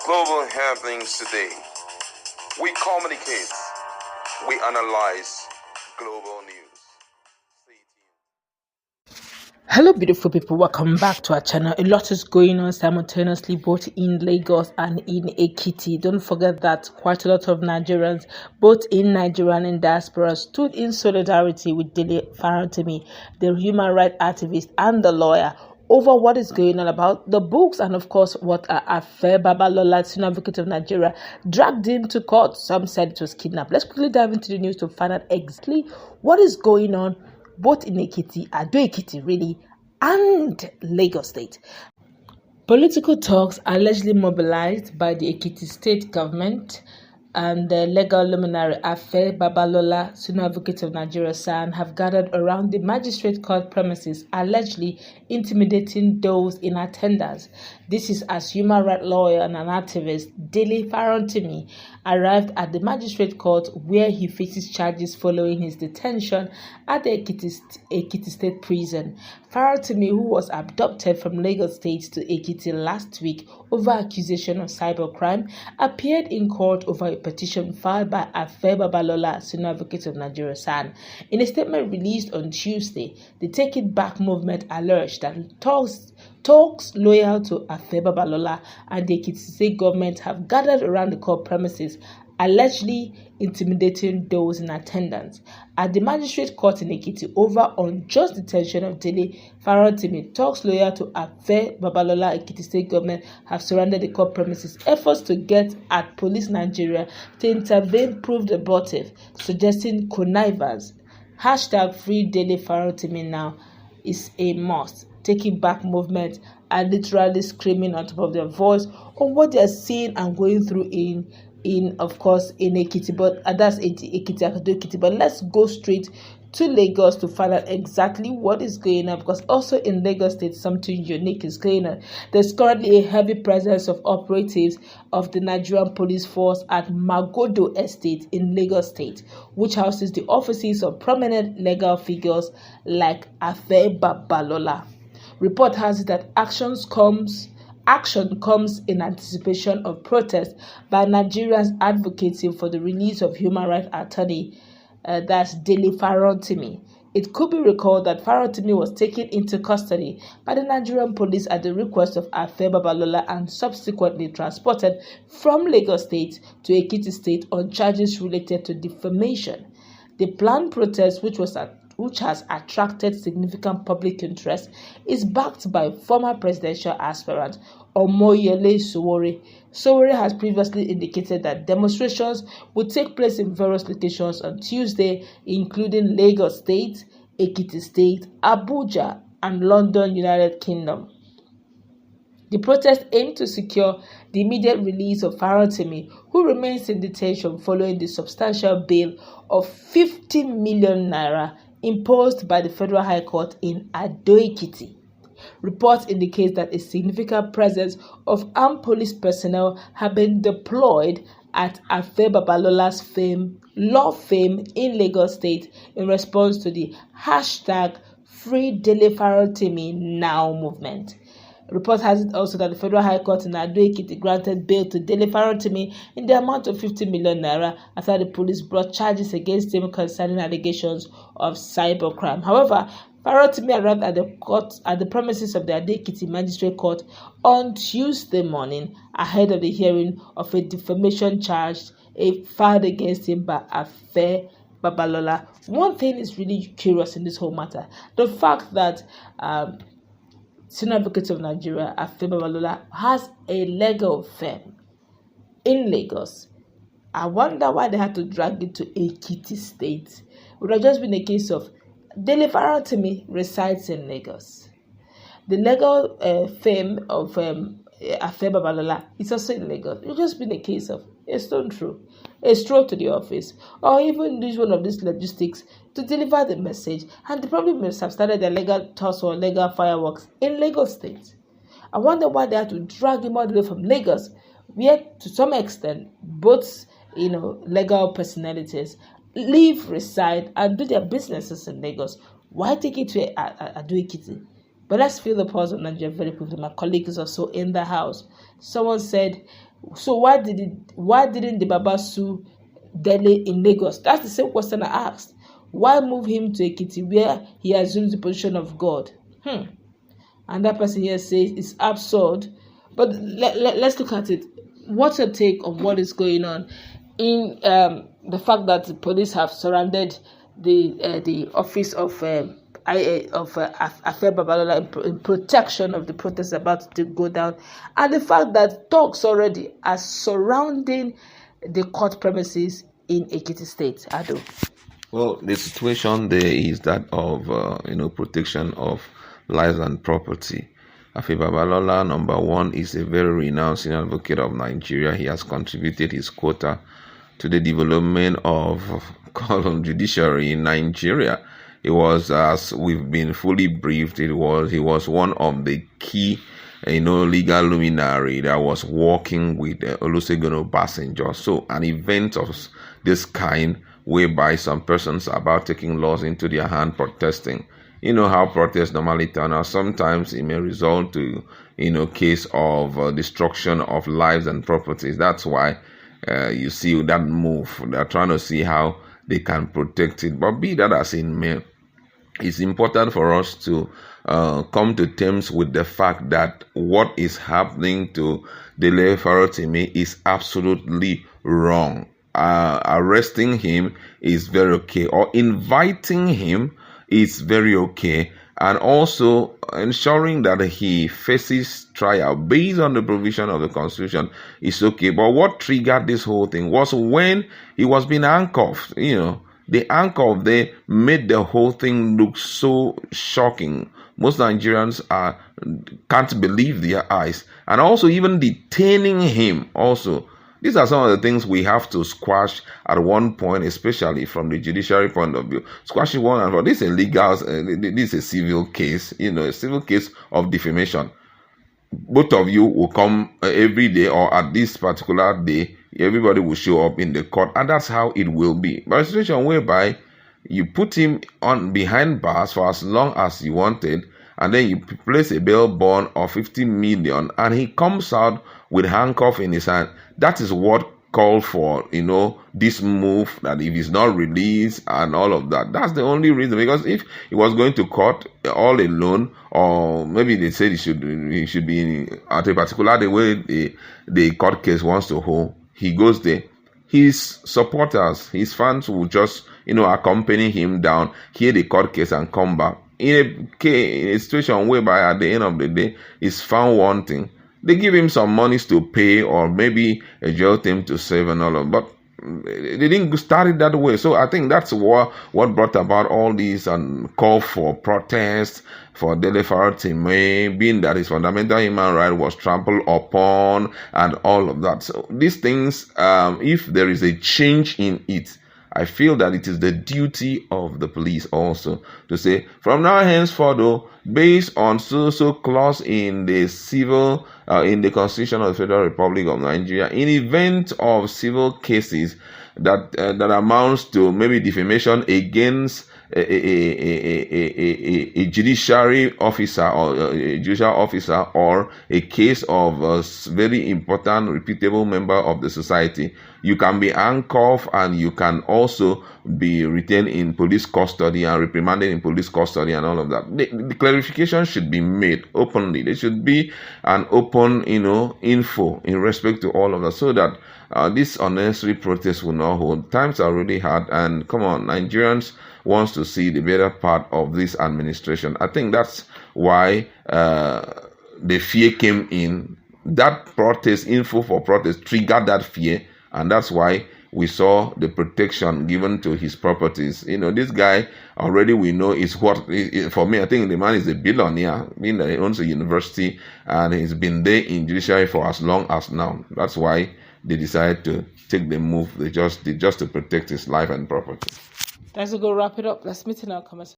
Global happenings today. We communicate. We analyze global news. Hello beautiful people, welcome back to our channel. A lot is going on simultaneously both in Lagos and in Ekiti. Don't forget that quite a lot of Nigerians both in Nigeria and in diaspora stood in solidarity with Dele Farontimi, the human rights activist and the lawyer, over what is going on about the books and of course what Afe Babalola, SAN Afe Babalola of Nigeria, dragged him to court. Some said it was kidnapped. Let's quickly dive into the news to find out exactly what is going on both in Ekiti, Ado Ekiti really, and Lagos State. Political talks allegedly mobilized by the Ekiti state government and the legal luminary Afe Babalola, SAN Afe Babalola of Nigeria, SAN, have gathered around the magistrate court premises, allegedly intimidating those in attendance. This is as human rights lawyer and an activist, Dele Farontimi, arrived at the magistrate court where he faces charges following his detention at the Ekiti State Prison. Farontimi, who was abducted from Lagos State to Ekiti last week over accusation of cybercrime, appeared in court over a petition filed by Afe Babalola, SAN Afe Babalola of Nigeria, SAN. In a statement released on Tuesday, the Take It Back movement alleged that talks loyal to Afe Babalola and the Ekiti state government have gathered around the court premises, allegedly intimidating those in attendance. At the magistrate court in Ekiti over unjust detention of Dele Farontimi, talks loyal to Afe Babalola Ekiti state government have surrounded the court premises. Efforts to get at police Nigeria to intervene proved abortive, suggesting connivance. #Free Dele Farontimi now is a must. Taking Back movement are literally screaming on top of their voice on what they are seeing and going through in Ekiti, but that's Ekiti. But let's go straight to Lagos to find out exactly what is going on, because also in Lagos State something unique is going on. There's currently a heavy presence of operatives of the Nigerian police force at Magodo Estate in Lagos State, which houses the offices of prominent legal figures like Afe Babalola. Report has it that action comes in anticipation of protests by Nigerians advocating for the release of human rights attorney, that's Dele Farontimi. It could be recalled that Farontimi was taken into custody by the Nigerian police at the request of Afe Babalola and subsequently transported from Lagos State to Ekiti State on charges related to defamation. The planned protest, which has attracted significant public interest, is backed by former presidential aspirant Omoyele Sowore. Sowore has previously indicated that demonstrations will take place in various locations on Tuesday, including Lagos State, Ekiti State, Abuja, and London, United Kingdom. The protest aimed to secure the immediate release of Farontimi, who remains in detention following the substantial bail of 50 million naira imposed by the Federal High Court in Ado Ekiti. Reports indicate that a significant presence of armed police personnel have been deployed at Afe Babalola's law firm in Lagos State in response to the #Free Dele Farontimi Now movement. Report has it also that the Federal High Court in Ado Ekiti granted bail to Dele Farontimi in the amount of 50 million naira after the police brought charges against him concerning allegations of cybercrime. However, Farontimi arrived at the premises of the Ado Ekiti Magistrate Court on Tuesday morning ahead of the hearing of a defamation charge filed against him by Afe Babalola. One thing is really curious in this whole matter: the fact that SAN Afe Babalola of Nigeria, Afe Babalola, has a legal firm in Lagos. I wonder why they had to drag it to Ekiti State. It would have just been a case of Dele Farontimi resides in Lagos. The legal firm of Afe Babalola is also in Lagos. It would just been a case of a stone throw, a stroll to the office, or even use one of these logistics to deliver the message, and they probably must have started their legal tussle or legal fireworks in Lagos State. I wonder why they had to drag him all the way from Lagos, where to some extent both legal personalities live, reside, and do their businesses in Lagos. Why take it to Ado Ekiti? But let's feel the pulse of Nigeria very quickly. My colleague is also in the house. Someone said, So why didn't the Baba sue Dele in Lagos? That's the same question I asked. Why move him to Ekiti where he assumes the position of God? And that person here says it's absurd. But let's look at it. What's your take on what is going on in the fact that the police have surrounded the office of Afe Babalola in protection of the protests about to go down, and the fact that talks already are surrounding the court premises in Ekiti State? Ado. Well, the situation there is that of protection of lives and property. Afe Babalola, number one, is a very renowned senior advocate of Nigeria. He has contributed his quota to the development of judiciary in Nigeria. It was, as we've been fully briefed, he was one of the key legal luminary that was working with Olusegun Obasanjo. So an event of this kind, whereby some persons are about taking laws into their hand, protesting. You know how protests normally turn out. Sometimes it may result to, case of destruction of lives and properties. That's why you see that move. They're trying to see how they can protect it. But be that as it may, it's important for us to come to terms with the fact that what is happening to Dele Farontimi is absolutely wrong. Arresting him is very okay, or inviting him is very okay, and also ensuring that he faces trial based on the provision of the Constitution is okay. But what triggered this whole thing was when he was being handcuffed. The handcuff there made the whole thing look so shocking. Most Nigerians can't believe their eyes, and also even detaining him also. These are some of the things we have to squash at one point, especially from the judiciary point of view. Squashing one and for this is illegal. This is a civil case, a civil case of defamation. Both of you will come every day, or at this particular day, everybody will show up in the court, and that's how it will be. But a situation whereby you put him on behind bars for as long as you wanted, and then you place a bail bond of 50 million, and he comes out with handcuff in his hand. That is what called for, this move, that if he's not released and all of that. That's the only reason. Because if he was going to court all alone, or maybe they said he should be at a particular day where the court case wants to hold, he goes there. His supporters, his fans will just, accompany him down, hear the court case and come back. In a situation whereby at the end of the day, he's found wanting, they give him some monies to pay, or maybe a jail term to serve and all of that. But they didn't start it that way. So I think that's what brought about all these and call for protests for Dele Farontimi, being that his fundamental human right was trampled upon and all of that. So these things, if there is a change in it, I feel that it is the duty of the police also to say, from now henceforth, though, based on so clause in the civil, in the Constitution of the Federal Republic of Nigeria, in event of civil cases that amounts to maybe defamation against a judiciary officer or a judicial officer, or a case of a very important, reputable member of the society, you can be handcuffed and you can also be retained in police custody and reprimanded in police custody and all of that. The clarification should be made openly. There should be an open, info in respect to all of that, so that this unnecessary protest will not hold. Times are really hard, and come on, Nigerians wants to see the better part of this administration. I think that's why the fear came in. That protest, info for protest, triggered that fear, and that's why we saw the protection given to his properties. This guy already, we know, is what, for me, I think the man is a billionaire, being that he owns a university and he's been there in judiciary for as long as now. That's why they decided to take the move. They just to protect his life and property. Let's go wrap it up. Let's meet in our comment section.